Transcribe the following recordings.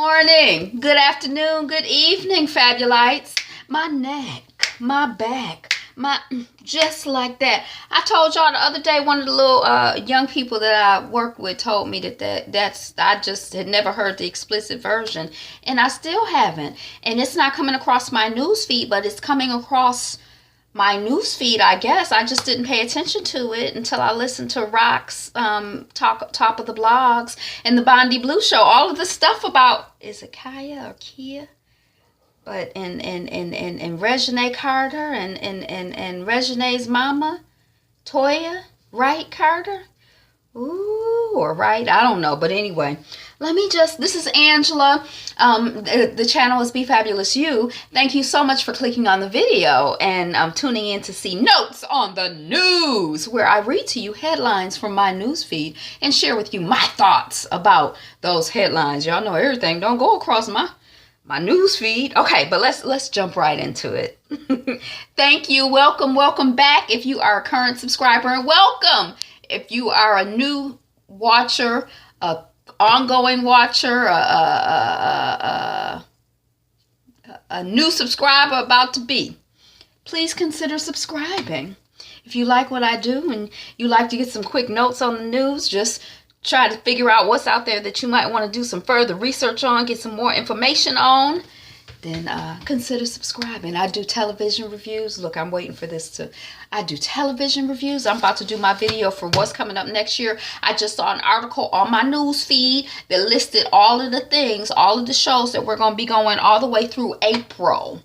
morning, good afternoon, good evening, Fabulites. My neck, my back, just like that. I told y'all the other day, one of the little young people that I work with told me that's I just had never heard the explicit version, and I still haven't. And it's not coming across my news feed, but it's coming across my news feed, I guess. I just didn't pay attention to it until I listened to Rock's top of the blogs and the Bondi Blue show. All of the stuff about, is it Kaya or Kia? But and Reginae Carter and Regine's mama, Toya, right, Carter? Ooh, or right, I don't know. But anyway, this is Angela. The channel is Be Fabulous You. Thank you so much for clicking on the video and tuning in to see Notes on the News, where I read to you headlines from my news feed and share with you my thoughts about those headlines. Y'all know everything don't go across my news feed. Okay, but let's jump right into it. Thank you. Welcome back if you are a current subscriber, and welcome if you are a new watcher, a ongoing watcher, a new subscriber about to be. Please consider subscribing. If you like what I do and you like to get some quick notes on the news, just try to figure out what's out there that you might want to do some further research on, get some more information on, then consider subscribing. I do television reviews. Look, I'm waiting for I do television reviews. I'm about to do my video for what's coming up next year. I just saw an article on my news feed that listed all of the things, all of the shows that we're going to be going all the way through April.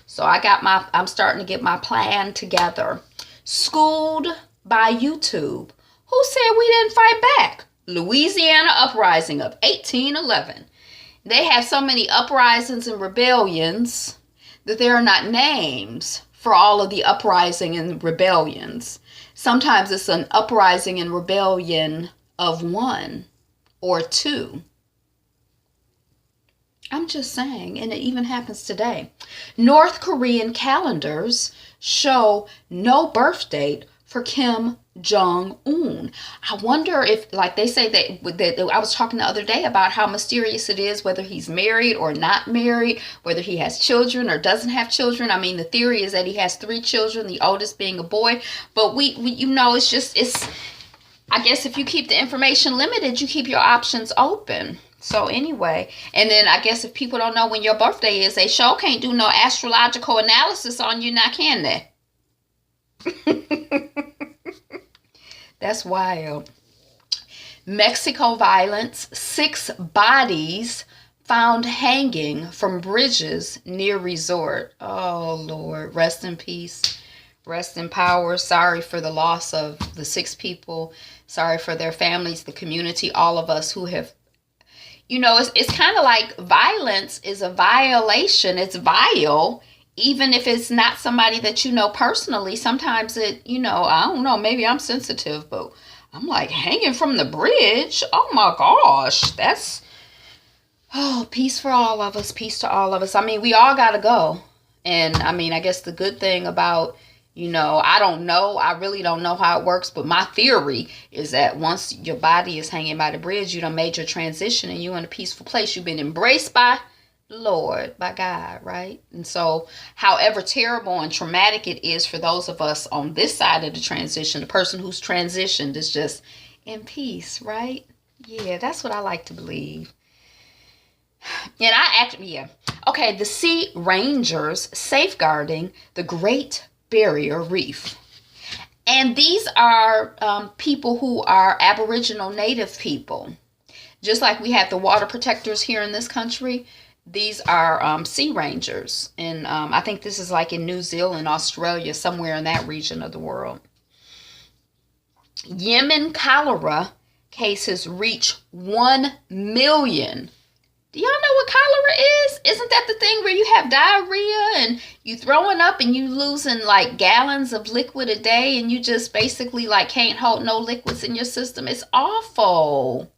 So I'm starting to get my plan together. Schooled by YouTube. Who said we didn't fight back? Louisiana uprising of 1811. They have so many uprisings and rebellions that there are not names for all of the uprising and rebellions. Sometimes it's an uprising and rebellion of one or two. I'm just saying, and it even happens today. North Korean calendars show no birth date for Kim Jong-un. I wonder if, like they say that I was talking the other day about how mysterious it is whether he's married or not married, whether he has children or doesn't have children. I mean, the theory is that he has 3 children, the oldest being a boy. But we it's I guess if you keep the information limited, you keep your options open. So anyway, and then I guess if people don't know when your birthday is, they sure can't do no astrological analysis on you now, can they? That's wild. Mexico violence. 6 bodies found hanging from bridges near resort. Oh, Lord. Rest in peace. Rest in power. Sorry for the loss of the 6 people. Sorry for their families, the community, all of us who have, it's kind of like violence is a violation. It's vile. Even if it's not somebody that you know personally, sometimes it, I don't know, maybe I'm sensitive, but I'm like, hanging from the bridge. Oh my gosh, peace for all of us, peace to all of us. I mean, we all got to go. And I mean, I guess the good thing about, I don't know, I really don't know how it works, but my theory is that once your body is hanging by the bridge, you done made your transition and you're in a peaceful place. You've been embraced by Lord, by God, right? And so however terrible and traumatic it is for those of us on this side of the transition, the person who's transitioned is just in peace, right? Yeah, that's what I like to believe. And okay, the Sea Rangers safeguarding the Great Barrier Reef. And these are people who are Aboriginal Native people. Just like we have the water protectors here in this country, these are Sea Rangers. And I think this is like in New Zealand, Australia, somewhere in that region of the world. Yemen cholera cases reach 1 million. Do y'all know what cholera is? Isn't that the thing where you have diarrhea and you throwing up and you losing like gallons of liquid a day and you just basically like can't hold no liquids in your system? It's awful.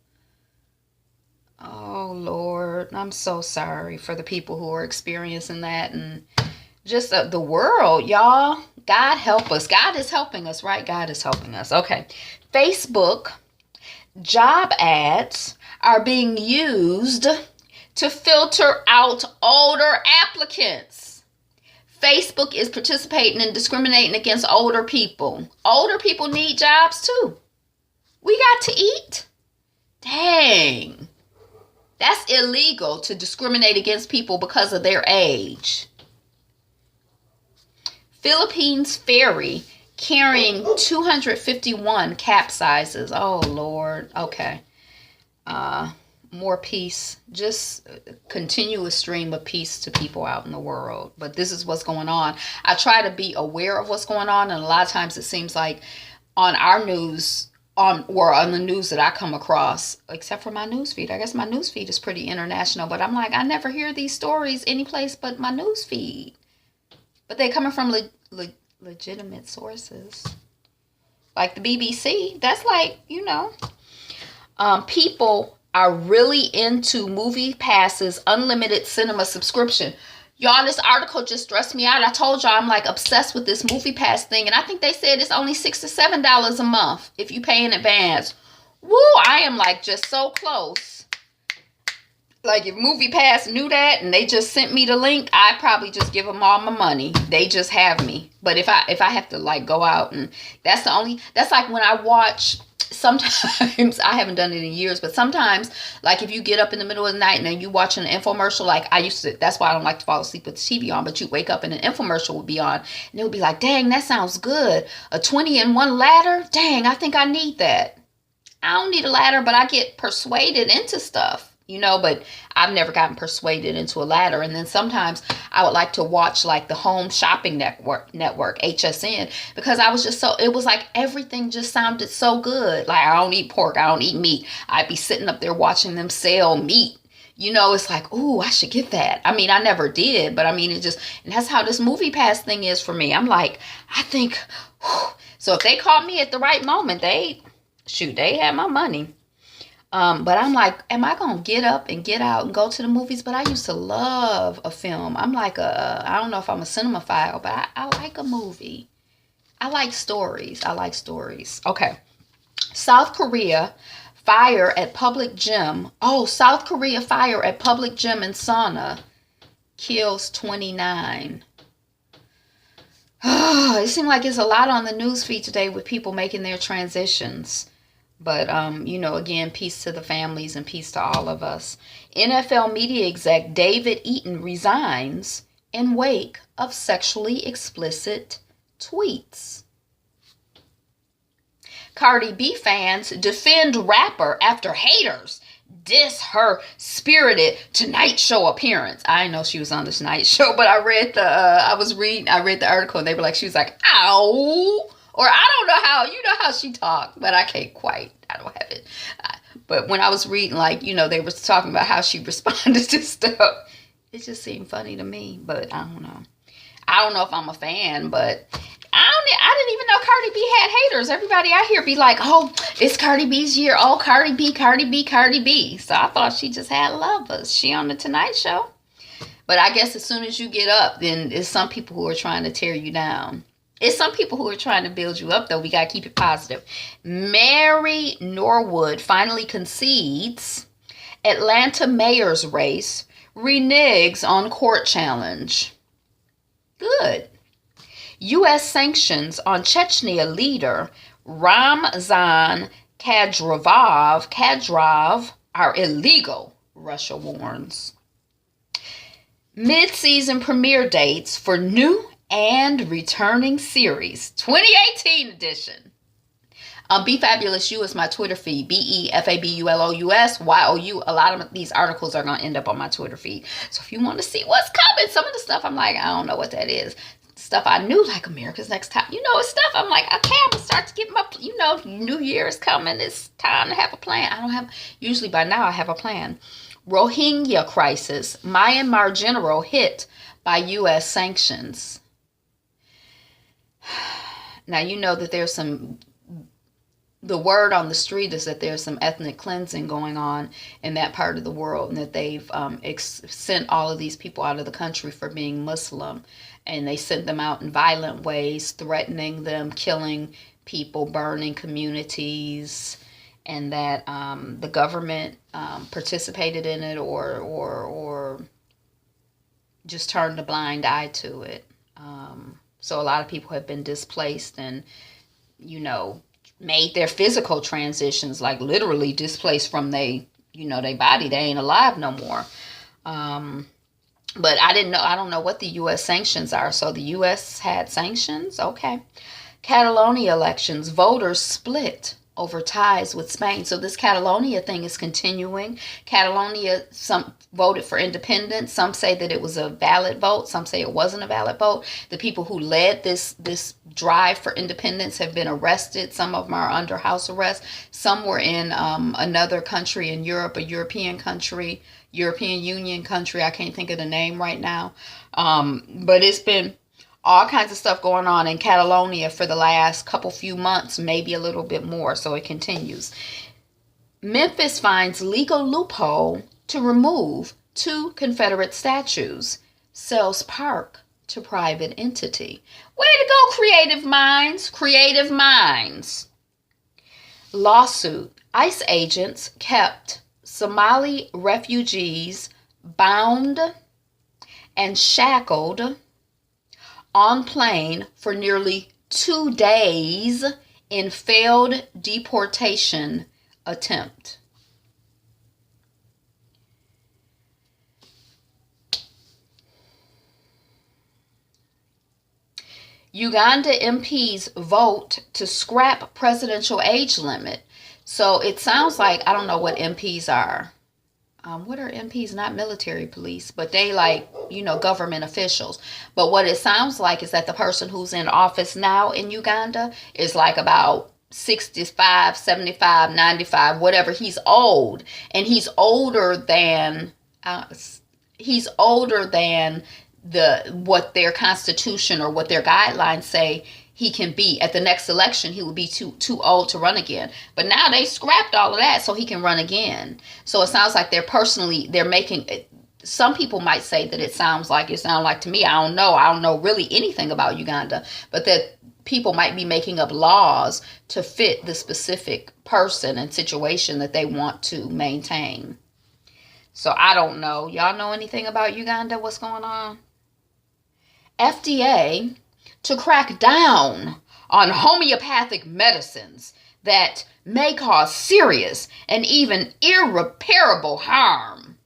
Oh, Lord, I'm so sorry for the people who are experiencing that and just the world, y'all. God help us. God is helping us, right? God is helping us. Okay. Facebook job ads are being used to filter out older applicants. Facebook is participating in discriminating against older people. Older people need jobs too. We got to eat. Dang. That's illegal to discriminate against people because of their age. Philippines ferry carrying 251 capsizes. Oh, Lord. Okay. More peace. Just a continuous stream of peace to people out in the world. But this is what's going on. I try to be aware of what's going on. And a lot of times it seems like on our news, on the news that I come across, except for my news feed. I guess my news feed is pretty international, but I'm like, I never hear these stories anyplace but my news feed. But they're coming from legitimate sources. Like the BBC. That's like, people are really into movie passes, unlimited cinema subscription. Y'all, this article just stressed me out. I told y'all I'm like obsessed with this movie pass thing. And I think they said it's only $6 to $7 a month if you pay in advance. Woo, I am like just so close. Like if Movie Pass knew that and they just sent me the link, I'd probably just give them all my money. They just have me. But if I have to like go out and that's like when I watch, sometimes I haven't done it in years, but sometimes like if you get up in the middle of the night and then you watch an infomercial, like I used to, that's why I don't like to fall asleep with the TV on, but you wake up and an infomercial would be on and it would be like, dang, that sounds good. A 20-in-1 ladder? Dang, I think I need that. I don't need a ladder, but I get persuaded into stuff. But I've never gotten persuaded into a ladder. And then sometimes I would like to watch like the Home Shopping Network, HSN, because I was just it was like everything just sounded so good. Like I don't eat pork, I don't eat meat. I'd be sitting up there watching them sell meat. It's like, ooh, I should get that. I mean, I never did, but I mean, and that's how this Movie Pass thing is for me. I'm like, I think, whew. So if they caught me at the right moment, they had my money. But I'm like, am I going to get up and get out and go to the movies? But I used to love a film. I'm like I don't know if I'm a cinemaphile, but I like a movie. I like stories. Okay. South Korea fire at public gym. Oh, South Korea fire at public gym and sauna kills 29. It seemed like there's a lot on the news feed today with people making their transitions. But, again, peace to the families and peace to all of us. NFL media exec David Eaton resigns in wake of sexually explicit tweets. Cardi B fans defend rapper after haters diss her spirited Tonight Show appearance. I didn't know she was on the Tonight Show, but I read the article and they were like, she was like, ow. Or I don't know how she talked, but I don't have it. But when I was reading, they were talking about how she responded to stuff. It just seemed funny to me, but I don't know. I don't know if I'm a fan, but I didn't even know Cardi B had haters. Everybody out here be like, oh, it's Cardi B's year. Oh, Cardi B, Cardi B, Cardi B. So I thought she just had lovers. She on the Tonight Show. But I guess as soon as you get up, then there's some people who are trying to tear you down. It's some people who are trying to build you up, though. We got to keep it positive. Mary Norwood finally concedes Atlanta mayor's race, reneges on court challenge. Good. U.S. sanctions on Chechnya leader Ramzan Kadyrov are illegal, Russia warns. Mid-season premiere dates for new and returning series, 2018 edition. Be Fabulous You is my Twitter feed. BeFabulous YOU. A lot of these articles are going to end up on my Twitter feed. So if you want to see what's coming, some of the stuff I'm like, I don't know what that is. Stuff I knew, like America's Next Top. It's stuff I'm like, okay, I'm going to start to get my, New Year is coming. It's time to have a plan. Usually by now I have a plan. Rohingya crisis. Myanmar general hit by U.S. sanctions. Now, that there's the word on the street is that there's some ethnic cleansing going on in that part of the world, and that they've sent all of these people out of the country for being Muslim, and they sent them out in violent ways, threatening them, killing people, burning communities, and that the government participated in it or just turned a blind eye to it. So a lot of people have been displaced and, made their physical transitions, like literally displaced from their body. They ain't alive no more. But I don't know what the U.S. sanctions are. So the U.S. had sanctions? Okay. Catalonia elections, voters split over ties with Spain. So this Catalonia thing is continuing. Catalonia, some voted for independence. Some say that it was a valid vote. Some say it wasn't a valid vote. The people who led this drive for independence have been arrested. Some of them are under house arrest. Some were in another country in Europe, a European country, European Union country. I can't think of the name right now. But it's been all kinds of stuff going on in Catalonia for the last few months, maybe a little bit more, so it continues. Memphis finds legal loophole to remove 2 Confederate statues, sells park to private entity. Way to go, creative minds, creative minds. Lawsuit. ICE agents kept Somali refugees bound and shackled on plane for nearly 2 days in failed deportation attempt. Uganda MPs vote to scrap presidential age limit. So it sounds like, I don't know what MPs are. What are MPs? Not military police, but they government officials. But what it sounds like is that the person who's in office now in Uganda is like about 65, 75, 95, whatever. He's old, and he's older than what their constitution or what their guidelines say he can be. At the next election, he would be too old to run again. But now they scrapped all of that so he can run again. So it sounds like they're making, some people might say that it sounds like to me, I don't know really anything about Uganda, but that people might be making up laws to fit the specific person and situation that they want to maintain. So I don't know. Y'all know anything about Uganda? What's going on? FDA to crack down on homeopathic medicines that may cause serious and even irreparable harm.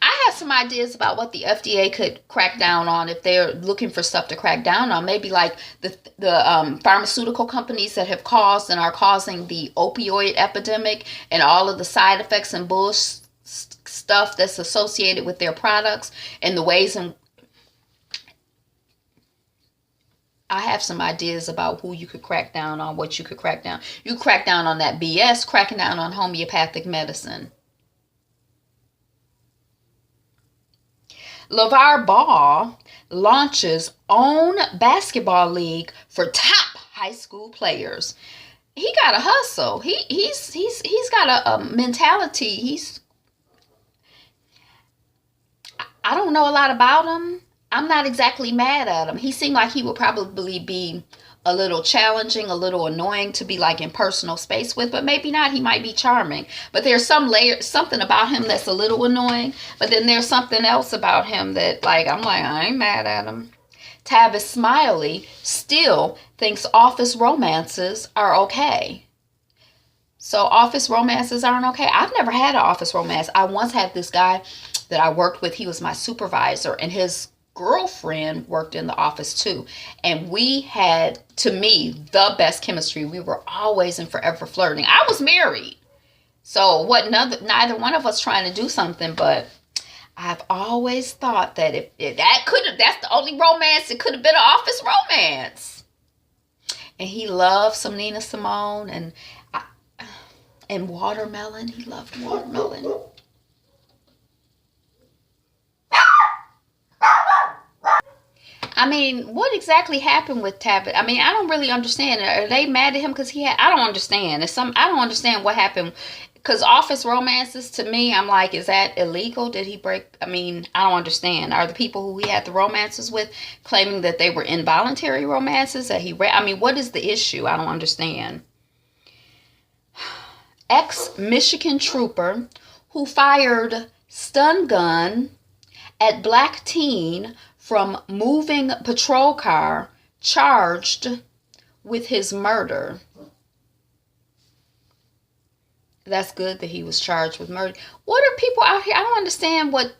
I have some ideas about what the FDA could crack down on if they're looking for stuff to crack down on. Maybe like the pharmaceutical companies that have caused and are causing the opioid epidemic and all of the side effects and bullshit stuff that's associated with their products and the ways in. I have some ideas about who you could crack down on, what you could crack down. You crack down on that BS, cracking down on homeopathic medicine. LeVar Ball launches own basketball league for top high school players. He got a hustle. He's got a mentality. I don't know a lot about him. I'm not exactly mad at him. He seemed like he would probably be a little challenging, a little annoying to be like in personal space with, but maybe not. He might be charming. But there's something about him that's a little annoying. But then there's something else about him that I ain't mad at him. Tavis Smiley still thinks office romances are okay. So office romances aren't okay. I've never had an office romance. I once had this guy that I worked with. He was my supervisor, and his girlfriend worked in the office too, and we had, to me, the best chemistry. We were always and forever flirting. I was married, so neither one of us trying to do something, but I've always thought that if that's the only romance, it could have been an office romance. And he loved some Nina Simone and watermelon. He loved watermelon. I mean, what exactly happened with Tabitha? I mean, I don't really understand. Are they mad at him because I don't understand. I don't understand what happened. Because office romances, to me, I'm like, is that illegal? Did he break? I mean, I don't understand. Are the people who he had the romances with claiming that they were involuntary romances? I mean, what is the issue? I don't understand. ex-Michigan trooper who fired stun gun at black teen from moving patrol car charged with his murder. That's good that he was charged with murder. What are people out here? I don't understand what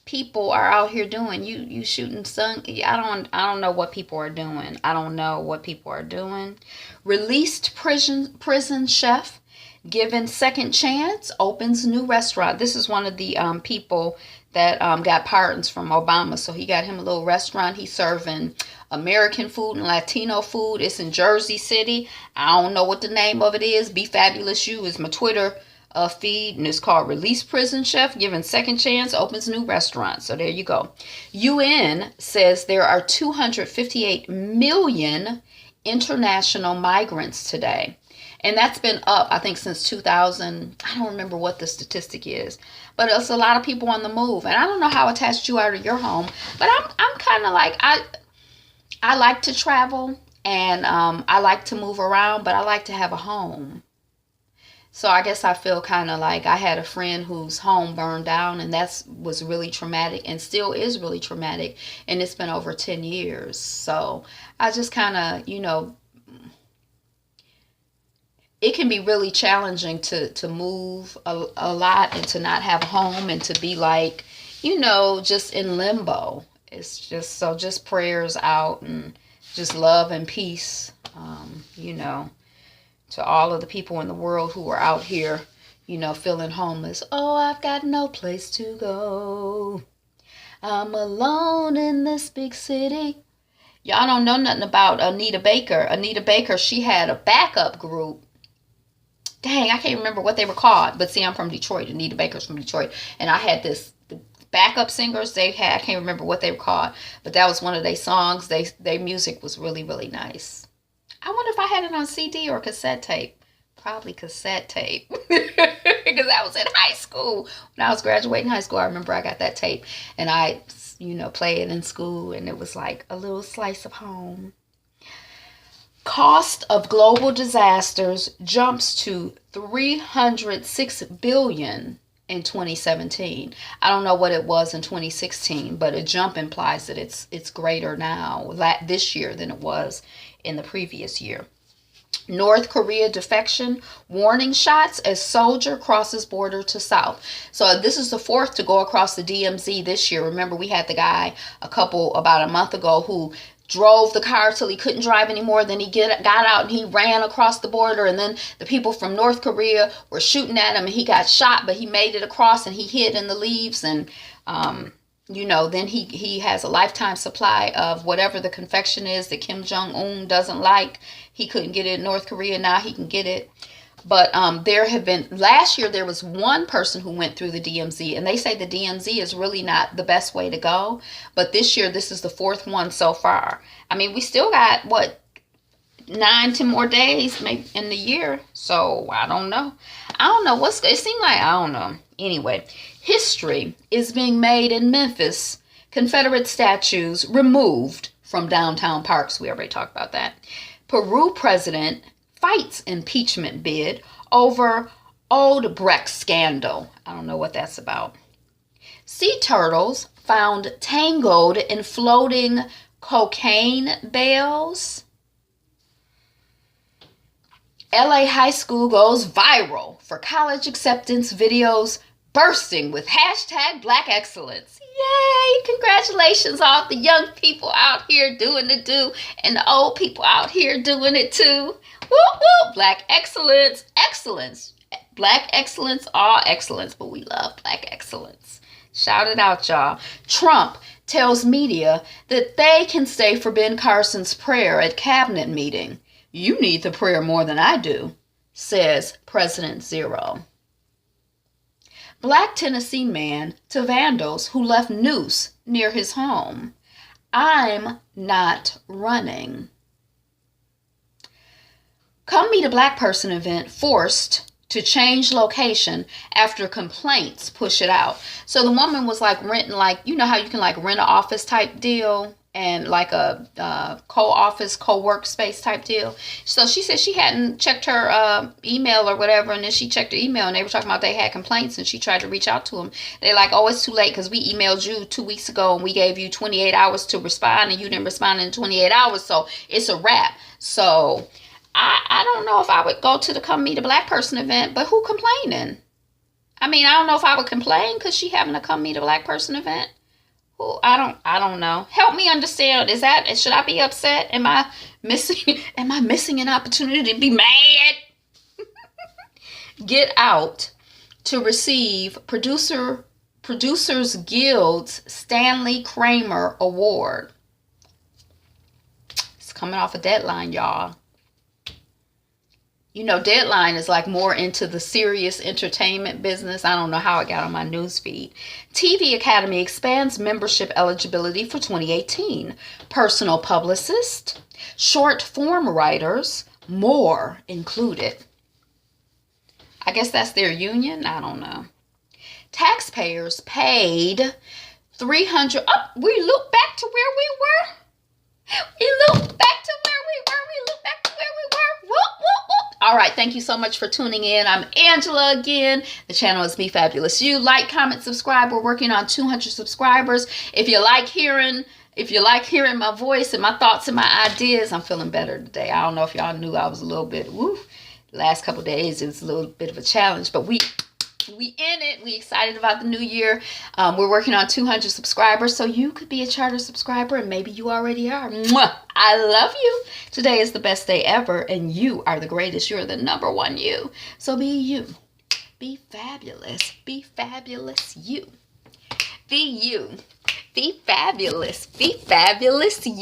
people are out here doing. You shooting stun. I don't know what people are doing. I don't know what people are doing. Released prison chef given second chance opens new restaurant. This is one of the people that got pardons from Obama. So he got him a little restaurant. He's serving American food and Latino food. It's in Jersey City. I don't know what the name of it is. Be Fabulous You is my Twitter feed, and it's called Release Prison Chef Given Second Chance Opens New Restaurant. So there you go. UN says there are 258 million international migrants today. And that's been up, I think, since 2000. I don't remember what the statistic is. But it's a lot of people on the move. And I don't know how attached you are to your home. But I'm kind of like, I like to travel. And I like to move around. But I like to have a home. So I guess I feel kind of like I had a friend whose home burned down. And that was really traumatic. And still is really traumatic. And it's been over 10 years. So I just kind of, it can be really challenging to move a lot and to not have a home and to be like, just in limbo. It's just prayers out and just love and peace, to all of the people in the world who are out here, feeling homeless. Oh, I've got no place to go. I'm alone in this big city. Y'all don't know nothing about Anita Baker. Anita Baker, she had a backup group. Dang, I can't remember what they were called. But see, I'm from Detroit. Anita Baker's from Detroit. And I had the backup singers I can't remember what they were called. But that was one of their songs. Their music was really, really nice. I wonder if I had it on CD or cassette tape. Probably cassette tape. Because I was in high school. When I was graduating high school, I remember I got that tape. And I, play it in school. And it was like a little slice of home. Cost of global disasters jumps to $306 billion in 2017. I don't know what it was in 2016, but a jump implies that it's greater now this year than it was in the previous year. North Korea defection, warning shots as soldier crosses border to South. So this is the fourth to go across the DMZ this year. Remember, we had the guy about a month ago who drove the car till he couldn't drive anymore. Then he got out and he ran across the border. And then the people from North Korea were shooting at him and he got shot, but he made it across and he hid in the leaves. And, then he has a lifetime supply of whatever the confection is that Kim Jong-un doesn't like. He couldn't get it in North Korea. Now he can get it. But last year there was one person who went through the DMZ, and they say the DMZ is really not the best way to go. But this year, this is the fourth one so far. I mean, we still got, 9-10 more days maybe in the year. So I don't know. It seemed like, I don't know. Anyway, history is being made in Memphis. Confederate statues removed from downtown parks. We already talked about that. Peru president fights impeachment bid over Odebrecht scandal. I don't know what that's about. Sea turtles found tangled in floating cocaine bales. LA high school goes viral for college acceptance videos bursting with hashtag Black Excellence. Yay! Congratulations, all the young people out here doing the do and the old people out here doing it too. Woo woo! Black excellence, excellence. Black excellence, all excellence, but we love black excellence. Shout it out, y'all. Trump tells media that they can stay for Ben Carson's prayer at cabinet meeting. You need the prayer more than I do, says President Zero. Black Tennessee man to vandals who left noose near his home. I'm not running. Come Meet a Black Person event forced to change location after complaints push it out. So the woman was renting, you know how you can rent an office type deal and like a co-office, co-workspace type deal. So she said she hadn't checked her email or whatever, and then she checked her email, and they were talking about they had complaints, and she tried to reach out to them. They're like, oh, it's too late because we emailed you 2 weeks ago, and we gave you 28 hours to respond, and you didn't respond in 28 hours, so it's a wrap. So I don't know if I would go to the Come Meet a Black Person event, but who complaining? I mean, I don't know if I would complain because she having a Come Meet a Black Person event. Well, I don't know. Help me understand. Should I be upset? Am I missing an opportunity to be mad? Get out to receive Producers Guild's Stanley Kramer Award. It's coming off a deadline, y'all. You know, Deadline is like more into the serious entertainment business. I don't know how it got on my news feed. TV Academy expands membership eligibility for 2018. Personal publicist, short form writers, more included. I guess that's their union. I don't know. Taxpayers paid $300. Oh, we look back to where we were. We look back to where we were. We look back to where we were. Whoop, whoop, whoop. All right. Thank you so much for tuning in. I'm Angela again. The channel is Me Fabulous You. Like, comment, subscribe. We're working on 200 subscribers. If you like hearing my voice and my thoughts and my ideas, I'm feeling better today. I don't know if y'all knew I was a little bit, the last couple of days it was a little bit of a challenge, but we in it. We excited about the new year. We're working on 200 subscribers, so you could be a charter subscriber, and maybe you already are. Mwah! I love you. Today is the best day ever, and you are the greatest. You're the number one you. So be you. Be fabulous. Be fabulous you. Be you. Be fabulous. Be fabulous you.